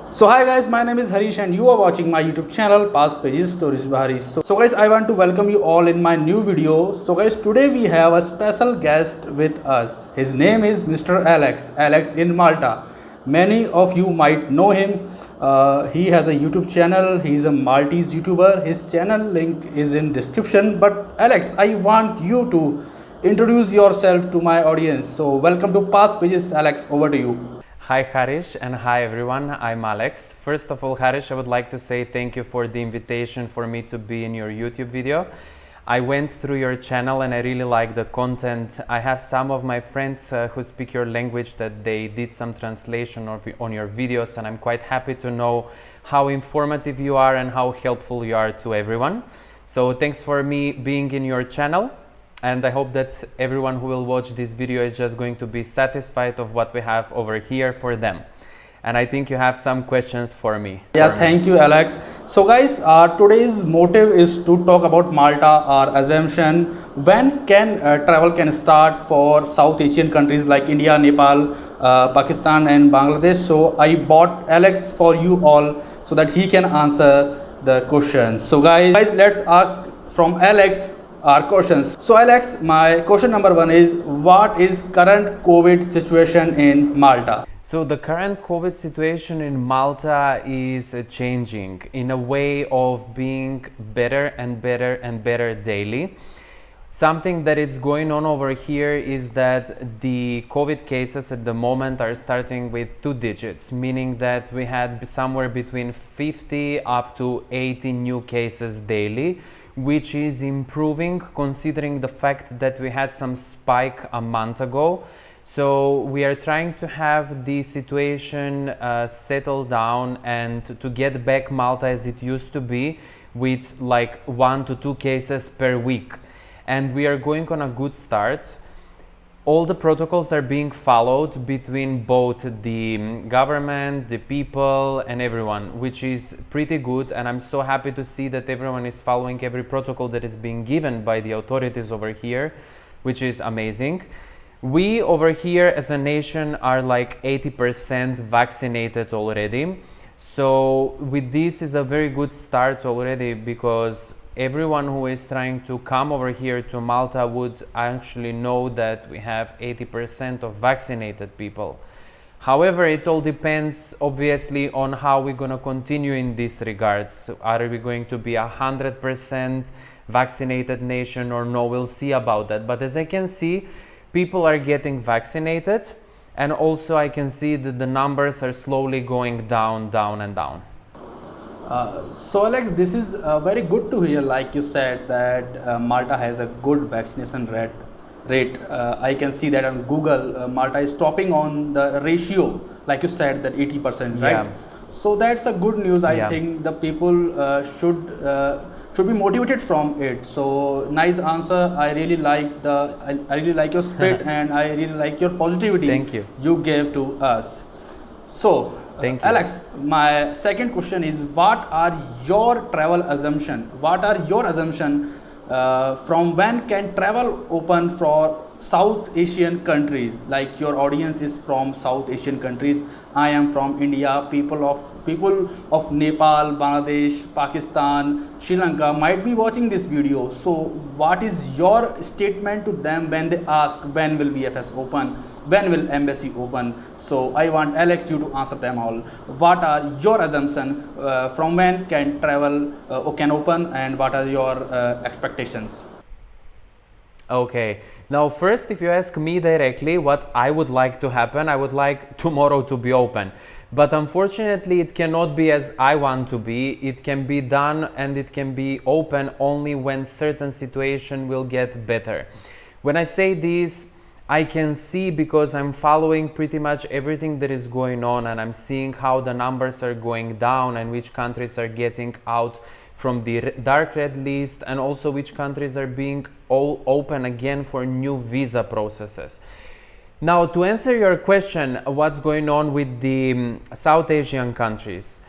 So hi guys, my name is Harish and you are watching my YouTube channel Past Pages Stories by Harish. So guys, I want to welcome you all in my new video. So guys, today we have a special guest with us. His name is Mr. Alex in Malta. Many of you might know him. He has a YouTube channel. He is a Maltese YouTuber. His channel link is in description. But Alex, I want you to introduce yourself to my audience. So welcome to Past Pages, Alex. Over to you. Hi Harish and hi everyone, I'm Alex. First of all, Harish, I would like to say thank you for the invitation for me to be in your YouTube video. I went through your channel and I really like the content. I have some of my friends who speak your language that they did some translation on your videos, and I'm quite happy to know how informative you are and how helpful you are to everyone. So thanks for me being in your channel. And I hope that everyone who will watch this video is just going to be satisfied of what we have over here for them. And I think you have some questions for me. Thank you, Alex. So guys, today's motive is to talk about Malta, our assumption. When can travel can start for South Asian countries like India, Nepal, Pakistan and Bangladesh. So I bought Alex for you all so that he can answer the questions. So guys, let's ask from Alex our questions. So Alex, my question number one is, what is current COVID situation in Malta? So the current COVID situation in Malta is changing in a way of being better and better and better daily. Something that is going on over here is that the COVID cases at the moment are starting with 2 digits, meaning that we had somewhere between 50 up to 80 new cases daily, which is improving considering the fact that we had some spike a month ago. So we are trying to have the situation settle down and to get back Malta as it used to be, with like 1 to 2 cases per week. And we are going on a good start. All the protocols are being followed between both the government, the people and everyone, which is pretty good, and I'm so happy to see that everyone is following every protocol that is being given by the authorities over here, which is amazing. We over here as a nation are like 80% vaccinated already. So with this is a very good start already, because everyone who is trying to come over here to Malta would actually know that we have 80% of vaccinated people. However, it all depends obviously on how we're going to continue in these regards. Are we going to be 100% vaccinated nation or no? We'll see about that. But as I can see, people are getting vaccinated, and also I can see that the numbers are slowly going down, down and down. So Alex, this is very good to hear. Like you said that Malta has a good vaccination rate. I can see that on Google. Malta is topping on the ratio, like you said, that 80%, right? Yeah. So that's a good news. I Yeah. think the people should be motivated from it. So nice answer. I really like I really like your spirit and I really like your positivity. Thank you. You gave to us. So Thank you. Alex, my second question is, what are your travel assumption? What are your assumption from when can travel open for South Asian countries? Like your audience is from South Asian countries. I am from India. People of Nepal, Bangladesh, Pakistan, Sri Lanka might be watching this video. So what is your statement to them when they ask when will VFS open? When will embassy open? So I want Alex you to answer them all. What are your assumptions from when can travel can open, and what are your expectations? Okay, now first, if you ask me directly what I would like to happen, I would like tomorrow to be open. But unfortunately, it cannot be as I want to be. It can be done and it can be open only when certain situation will get better. When I say this, I can see, because I'm following pretty much everything that is going on, and I'm seeing how the numbers are going down and which countries are getting out from the dark red list, and also which countries are being all open again for new visa processes. Now, to answer your question, what's going on with the South Asian countries?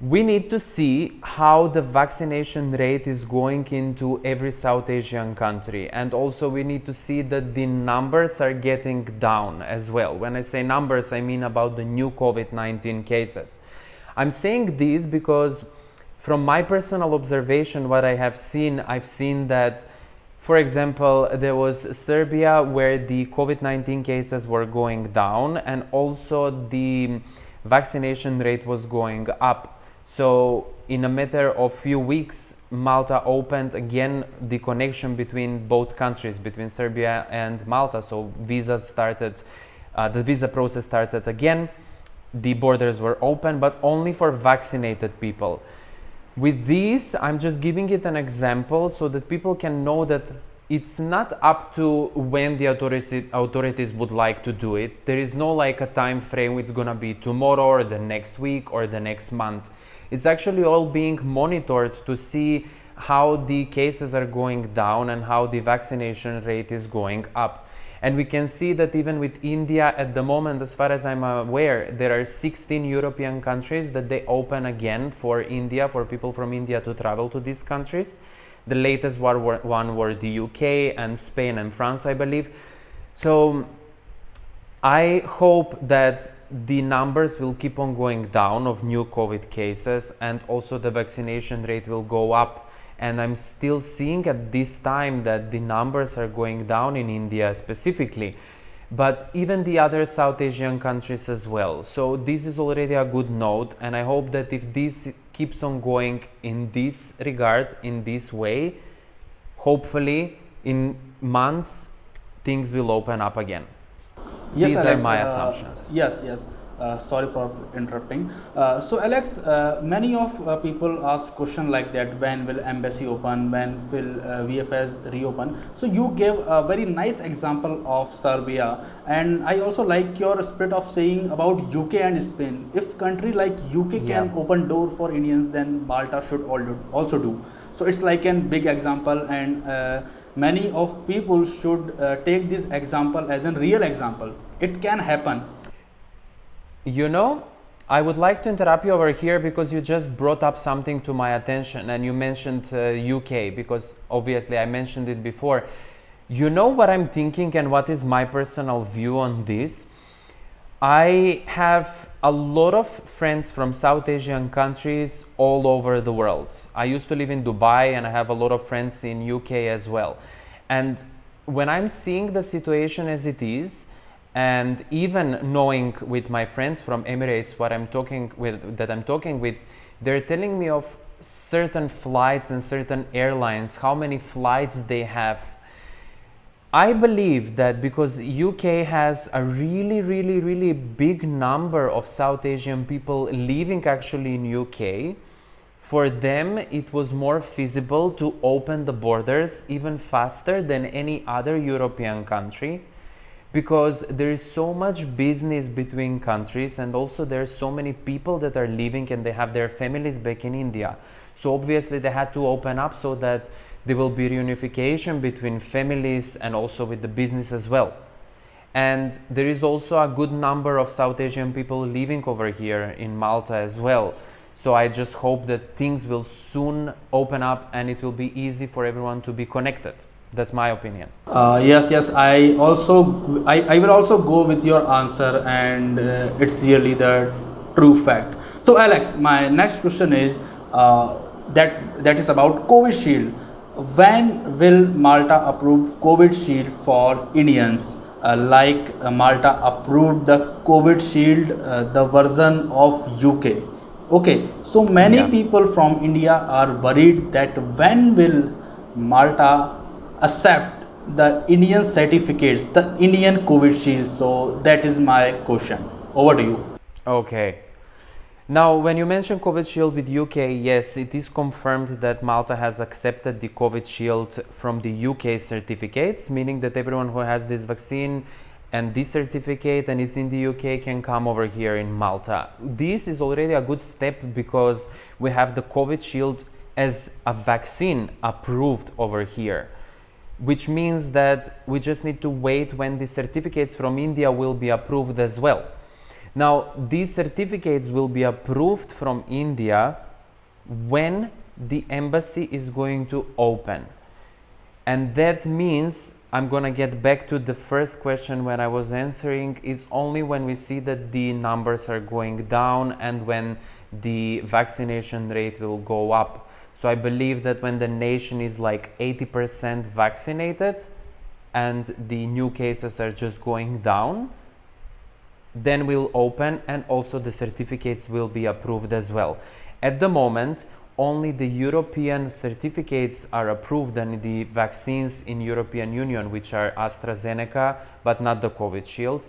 We need to see how the vaccination rate is going into every South Asian country, and also we need to see that the numbers are getting down as well. When I say numbers, I mean about the new COVID-19 cases. I'm saying this because from my personal observation, what I have seen, I've seen that, for example, there was Serbia where the COVID-19 cases were going down and also the vaccination rate was going up. So in a matter of few weeks, Malta opened again the connection between both countries, between Serbia and Malta. So visas started, the visa process started again. The borders were open, but only for vaccinated people. With this, I'm just giving it an example so that people can know that it's not up to when the authorities would like to do it. There is no like a time frame, it's gonna be tomorrow or the next week or the next month. It's actually all being monitored to see how the cases are going down and how the vaccination rate is going up. And we can see that even with India at the moment, as far as I'm aware, there are 16 European countries that they open again for India, for people from India to travel to these countries. The latest one were the UK and Spain and France, I believe. So I hope that the numbers will keep on going down of new COVID cases, and also the vaccination rate will go up. And I'm still seeing at this time that the numbers are going down in India specifically, but even the other South Asian countries as well. So this is already a good note, and I hope that if this keeps on going in this regard, in this way, hopefully in months things will open up again. Yes, These Alex, are my assumptions. Yes. Sorry for interrupting. So, Alex, many of people ask question like that: when will embassy open? When will VFS reopen? So, you gave a very nice example of Serbia, and I also like your spirit of saying about UK and Spain. If country like UK can open door for Indians, then Malta should also do. So, it's like a big example, and many of people should take this example as a real example. It can happen. You know, I would like to interrupt you over here because you just brought up something to my attention, and you mentioned UK, because obviously I mentioned it before. You know what I'm thinking and what is my personal view on this? I have a lot of friends from South Asian countries all over the world. I used to live in Dubai, and I have a lot of friends in UK as well. And when I'm seeing the situation as it is, and even knowing with my friends from Emirates what I'm talking with, they're telling me of certain flights and certain airlines, how many flights they have. I believe that because UK has a really big number of South Asian people living actually in UK, for them it was more feasible to open the borders even faster than any other European country, because there is so much business between countries, and also there are so many people that are living and they have their families back in India. So obviously they had to open up so that there will be reunification between families and also with the business as well. And there is also a good number of South Asian people living over here in Malta as well. So I just hope that things will soon open up and it will be easy for everyone to be connected. That's my opinion. Yes. I will also go with your answer, and it's really the true fact. So, Alex, my next question is that is about Covishield. When will Malta approve Covishield for Indians? Malta approved the Covishield, the version of UK. Okay, so many people from India are worried that when will Malta accept the Indian certificates, the Indian Covishield? So that is my question. Over to you. Okay. Now, when you mention Covishield with UK, yes, it is confirmed that Malta has accepted the Covishield from the UK certificates, meaning that everyone who has this vaccine and this certificate and is in the UK can come over here in Malta. This is already a good step because we have the Covishield as a vaccine approved over here, which means that we just need to wait when the certificates from India will be approved as well. Now, these certificates will be approved from India when the embassy is going to open. And that means, I'm going to get back to the first question when I was answering, it's only when we see that the numbers are going down and when the vaccination rate will go up. So I believe that when the nation is like 80% vaccinated and the new cases are just going down, then we'll open, and also the certificates will be approved as well. At the moment, only the European certificates are approved, and the vaccines in European Union, which are AstraZeneca, but not the COVID shield,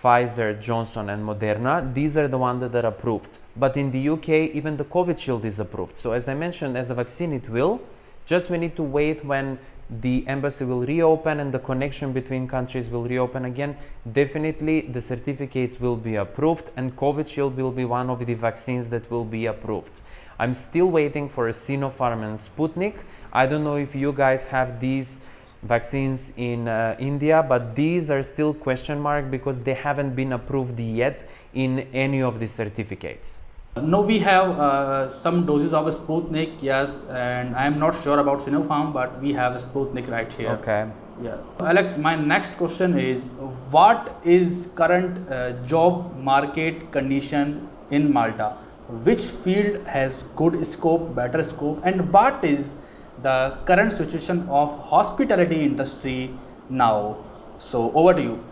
Pfizer, Johnson and Moderna, these are the ones that are approved. But in the UK, even the COVID shield is approved. So as I mentioned, as a vaccine it will, just we need to wait when the embassy will reopen and the connection between countries will reopen again. Definitely the certificates will be approved, and COVID shield will be one of the vaccines that will be approved. I'm still waiting for Sinopharm and Sputnik. I don't know if you guys have these vaccines in India, but these are still question mark because they haven't been approved yet in any of the certificates. No, we have some doses of Sputnik, yes, and I am not sure about Sinopharm, but we have Sputnik right here. Okay. Yeah. Alex, my next question is, what is current job market condition in Malta? Which field has good scope, better scope, and what is the current situation of hospitality industry now? So over to you.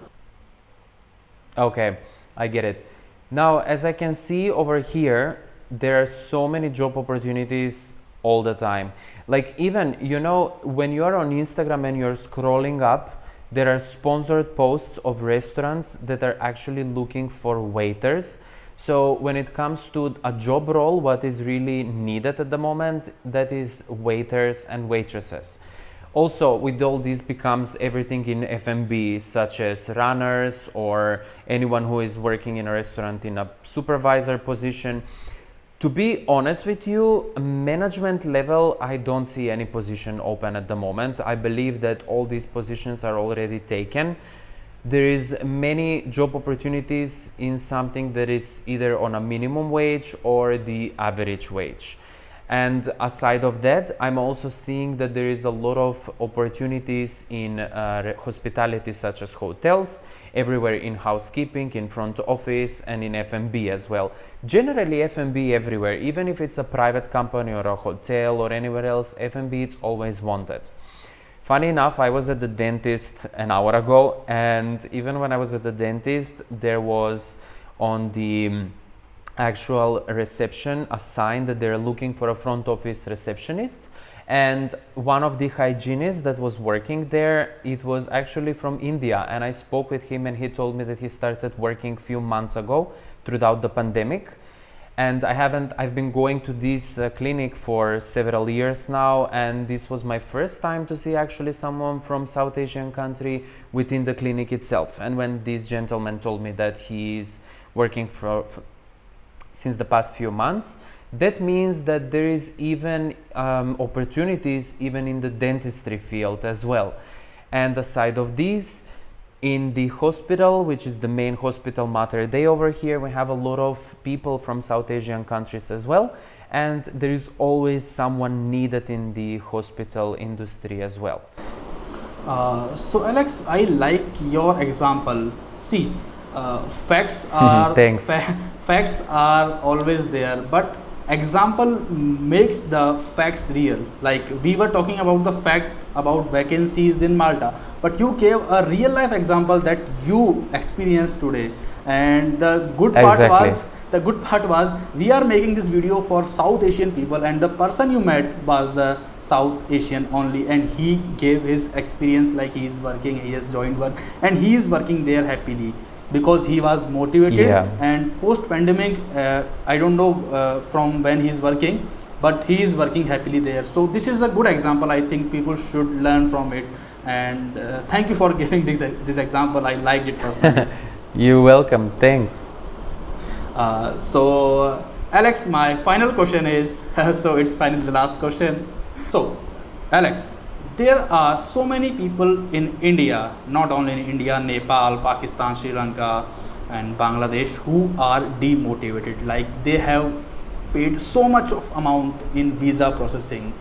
Okay, I get it. Now, as I can see over here, there are so many job opportunities all the time. Like even, you know, when you are on Instagram and you're scrolling up, there are sponsored posts of restaurants that are actually looking for waiters. So when it comes to a job role, what is really needed at the moment, that is waiters and waitresses. Also, with all this becomes everything in F&B, such as runners or anyone who is working in a restaurant in a supervisor position. To be honest with you, management level, I don't see any position open at the moment. I believe that all these positions are already taken. There is many job opportunities in something that is either on a minimum wage or the average wage. And aside of that, I'm also seeing that there is a lot of opportunities in hospitality, such as hotels, everywhere in housekeeping, in front office, and in F&B as well. Generally F&B everywhere, even if it's a private company or a hotel or anywhere else, F&B it's always wanted. Funny enough, I was at the dentist an hour ago, and even when I was at the dentist, there was on the actual reception a sign that they're looking for a front office receptionist, and one of the hygienists that was working there, it was actually from India, and I spoke with him and he told me that he started working a few months ago throughout the pandemic. And I've been going to this clinic for several years now, and this was my first time to see actually someone from South Asian country within the clinic itself. And when this gentleman told me that he's working since the past few months, that means that there is even opportunities even in the dentistry field as well. And aside of these, in the hospital, which is the main hospital Mater Dei over here, we have a lot of people from South Asian countries as well, and there is always someone needed in the hospital industry as well. So Alex, I like your example. See, facts are facts are always there, but example makes the facts real. Like we were talking about the fact about vacancies in Malta, but you gave a real life example that you experienced today, and the good part was we are making this video for South Asian people, and the person you met was the South Asian only, and he gave his experience like he is working, he has joined work, and he is working there happily because he was motivated. Yeah. And post pandemic, I don't know from when he is working, but he is working happily there. So this is a good example. I think people should learn from it, and thank you for giving this example. I liked it personally. You're welcome. Thanks. So Alex, my final question is so it's finally the last question. So Alex, there are so many people in India, not only in India, Nepal, Pakistan, Sri Lanka, and Bangladesh who are demotivated, like they have paid so much of amount in visa processing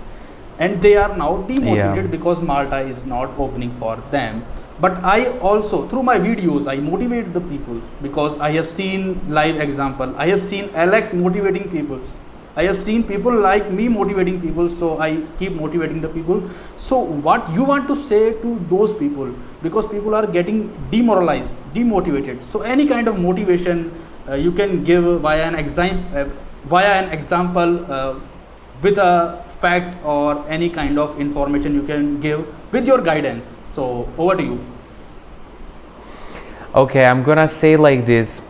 and they are now demotivated Yeah. because Malta is not opening for them. But I also, through my videos, I motivate the people because I have seen live example. I have seen Alex motivating people. I have seen people like me motivating people, so I keep motivating the people. So what you want to say to those people, because people are getting demoralized, demotivated. So any kind of motivation you can give via an example with a fact or any kind of information you can give with your guidance. So over to you. Okay, I'm gonna say like this.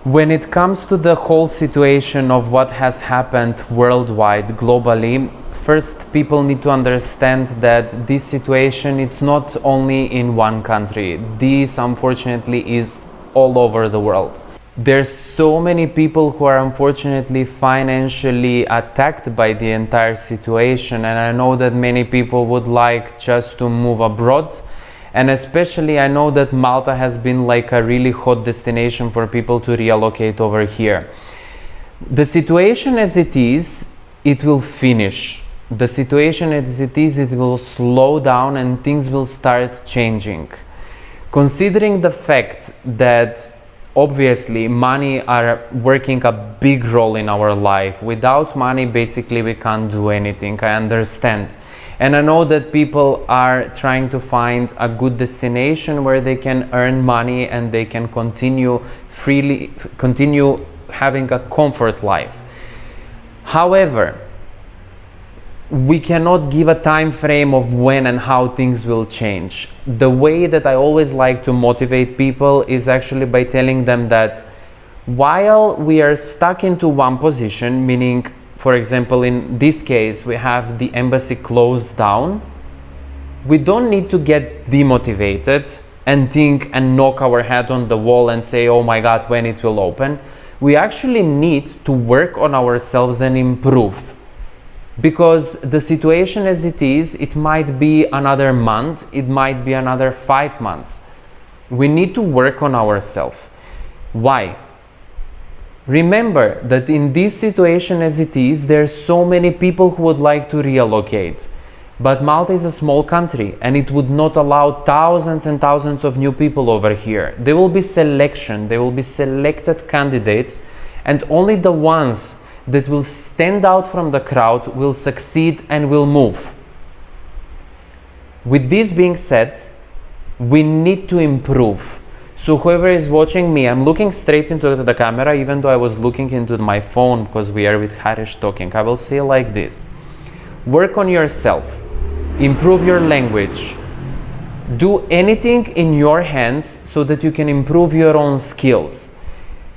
When it comes to the whole situation of what has happened worldwide, globally, first people need to understand that this situation it's not only in one country. This unfortunately is all over the world. There's so many people who are unfortunately financially attacked by the entire situation, and I know that many people would like just to move abroad. And especially I know that Malta has been like a really hot destination for people to reallocate over here. The situation as it is, it will finish. The situation as it is, it will slow down and things will start changing. Considering the fact that obviously money are working a big role in our life. Without money, basically we can't do anything. I understand. And I know that people are trying to find a good destination where they can earn money and they can continue having a comfort life. However, we cannot give a time frame of when and how things will change. The way that I always like to motivate people is actually by telling them that while we are stuck into one position, meaning, for example, in this case, we have the embassy closed down, we don't need to get demotivated and think and knock our head on the wall and say, oh my God, when it will open. We actually need to work on ourselves and improve. Because the situation as it is, it might be another month, it might be another 5 months. We need to work on ourselves. Why? Remember that in this situation as it is, there are so many people who would like to reallocate. But Malta is a small country and it would not allow thousands and thousands of new people over here. There will be selection, there will be selected candidates, and only the ones that will stand out from the crowd will succeed and will move. With this being said, we need to improve. So whoever is watching me, I'm looking straight into the camera, even though I was looking into my phone because we are with Harish talking. I will say like this: work on yourself, improve your language, do anything in your hands so that you can improve your own skills.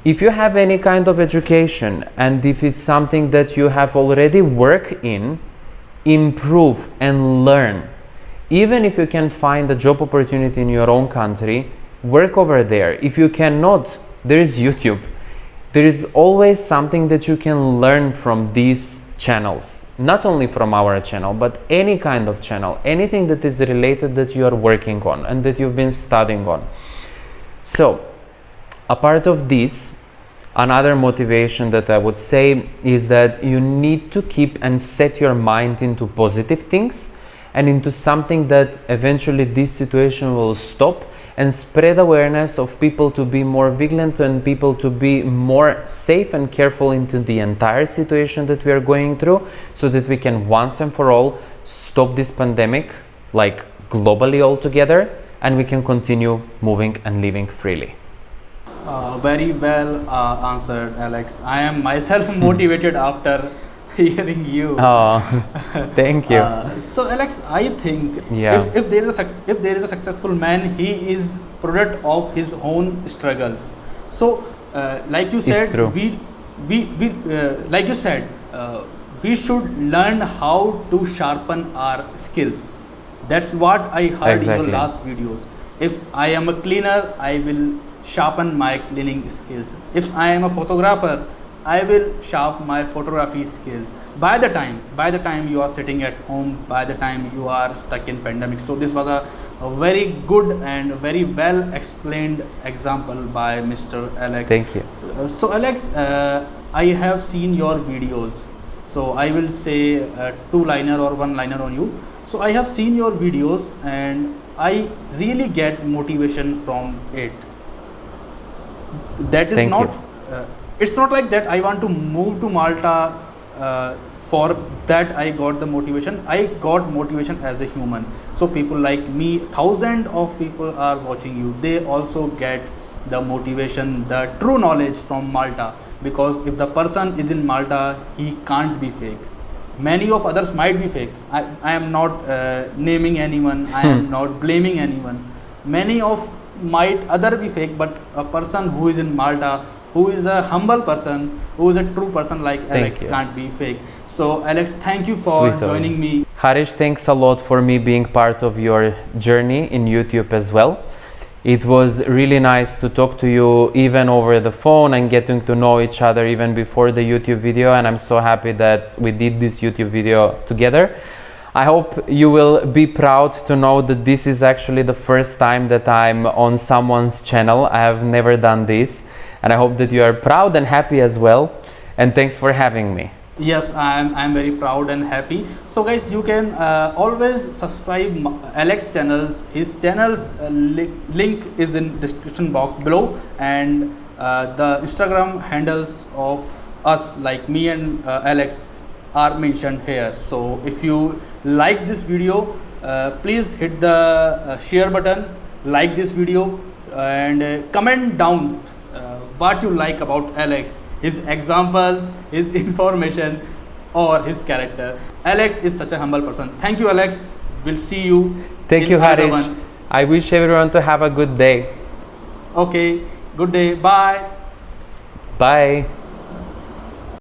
If you have any kind of education and if it's something that you have already worked in, improve and learn. Even if you can find a job opportunity in your own country, work over there. If you cannot, there is YouTube. There is always something that you can learn from these channels. Not only from our channel, but any kind of channel. Anything that is related that you are working on and that you've been studying on. So, a part of this, another motivation that I would say is that you need to keep and set your mind into positive things and into something that eventually this situation will stop, and spread awareness of people to be more vigilant and people to be more safe and careful into the entire situation that we are going through, so that we can once and for all stop this pandemic, like globally altogether, and we can continue moving and living freely. Very well answered, Alex. I am myself motivated after hearing you. Oh, thank you. So, Alex, I think Yeah. if there is a successful man, he is product of his own struggles. So, like you said, true. like you said, we should learn how to sharpen our skills. That's what I heard in Exactly. your last videos. If I am a cleaner, I will sharpen my cleaning skills. If I am a photographer, I will sharpen my photography skills. By the time you are sitting at home, by the time you are stuck in pandemic. So this was a a very good and very well explained example by Mr. Alex. Thank you. So Alex, I have seen your videos. So I will say two-liner or one-liner on you. So I have seen your videos and I really get motivation from it. That is Thank not. you. It's not like that I want to move to Malta. For that I got the motivation. I got motivation as a human. So people like me, thousands of people are watching you. They also get the motivation, the true knowledge from Malta. Because if the person is in Malta, he can't be fake. Many of others might be fake. I am not naming anyone. I am not blaming anyone. Many of might other be fake, but a person who is in Malta, who is a humble person, who is a true person like Alex, you. can't be fake. So Alex, thank you for Sweet of joining you. me. Harish, thanks a lot for me being part of your journey in YouTube as well. It was really nice to talk to you even over the phone and getting to know each other even before the YouTube video, and I'm so happy that we did this YouTube video together. I hope you will be proud to know that this is actually the first time that I'm on someone's channel. I have never done this, and I hope that you are proud and happy as well. And thanks for having me. Yes, I'm very proud and happy. So guys, you can always subscribe Alex channels. His channel's link is in description box below, and the Instagram handles of us, like me and Alex, are mentioned here. So if you like this video, please hit the share button, like this video, and comment down what you like about Alex, his examples, his information, or his character. Alex is such a humble person. Thank you, Alex. We'll see you. Thank in you, another Harish. one. I wish everyone to have a good day. Okay, good day. Bye. Bye.